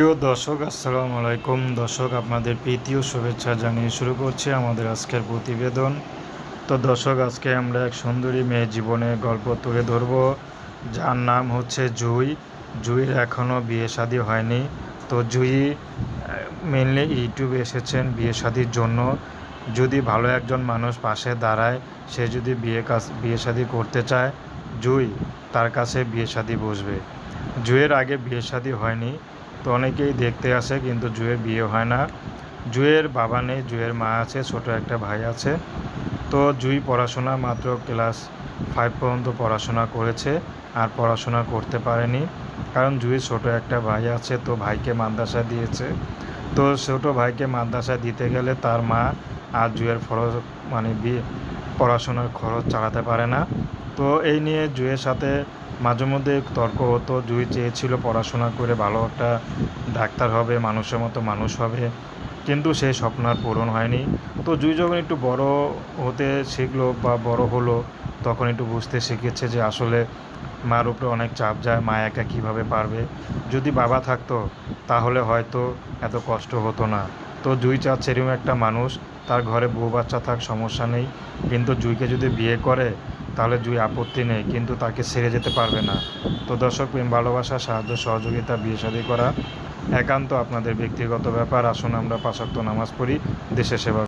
প্রিয় দর্শক, আসসালামু আলাইকুম। দর্শক, আপনাদের প্রীতি ও শুভেচ্ছা জানিয়ে শুরু করছি আমাদের আজকের প্রতিবেদন। তো দর্শক, আজকে আমরা এক সুন্দরী মেয়ের জীবনের গল্প তুলে ধরব, যার নাম হচ্ছে জুঁই। জুঁইয়ের এখনও বিয়ে শাদী হয়নি। তো জুঁই মেনলি ইউটিউবে এসেছেন বিয়ে শাদীর জন্য। যদি ভালো একজন মানুষ পাশে দাঁড়ায়, সে যদি বিয়ে শাদী করতে চায়, জুঁই তার কাছে বিয়ে শাদী বসবে। জুঁইয়ের আগে বিয়ে শাদী হয়নি, তো অনেকেই দেখতে আসে, কিন্তু জুঁইয়ের বিয়ে হয় না। জুঁইয়ের বাবা নেই, জুঁইয়ের মা আছে, ছোট একটা ভাই আছে। তো জুঁই পড়াশোনা মাত্র ক্লাস 5 পর্যন্ত পড়াশোনা করেছে, আর পড়াশোনা করতে পারেনি, কারণ জুঁইয়ের ছোট একটা ভাই আছে, তো ভাইকে মাদ্রাসা দিয়েছে। তো ছোট ভাইকে মাদ্রাসা দিতে গেলে তার মা আর জুঁইয়ের খরচ পড়াশোনার খরচ চালাতে পারে না। তো এই নিয়ে জুঁইয়ের সাথে মাঝে মধ্যে তর্ক হতো। জুঁই চেয়েছিল পড়াশোনা করে ভালো একটা ডাক্তার হবে, মানুষের মতো মানুষ হবে, কিন্তু সেই স্বপ্ন আর পূরণ হয়নি। তো জুঁই যখন একটু বড় হতে শিখলো বা বড় হলো, তখন একটু বুঝতে শিখেছে যে আসলে মার উপরে অনেক চাপ যায়, মা একা কীভাবে পারবে। যদি বাবা থাকতো তাহলে হয়তো এত কষ্ট হতো না। তো জুঁই চাচ্ছে এরকম একটা মানুষ, তার ঘরে বউ বাচ্চা থাক, সমস্যা নেই, কিন্তু জুঁইকে যদি বিয়ে করে তাহলে জুঁই আপত্তি নেই, কিন্তু তাকে ছেড়ে যেতে পারবে না। তো দর্শক, প্রেম ভালোবাসা, সাহায্য সহযোগিতা, বিয়ে শাদী করা একান্ত আপনাদের ব্যক্তিগত ব্যাপার। আসুন আমরা 5 ওয়াক্ত নামাজ পড়ি, দেশের সেবা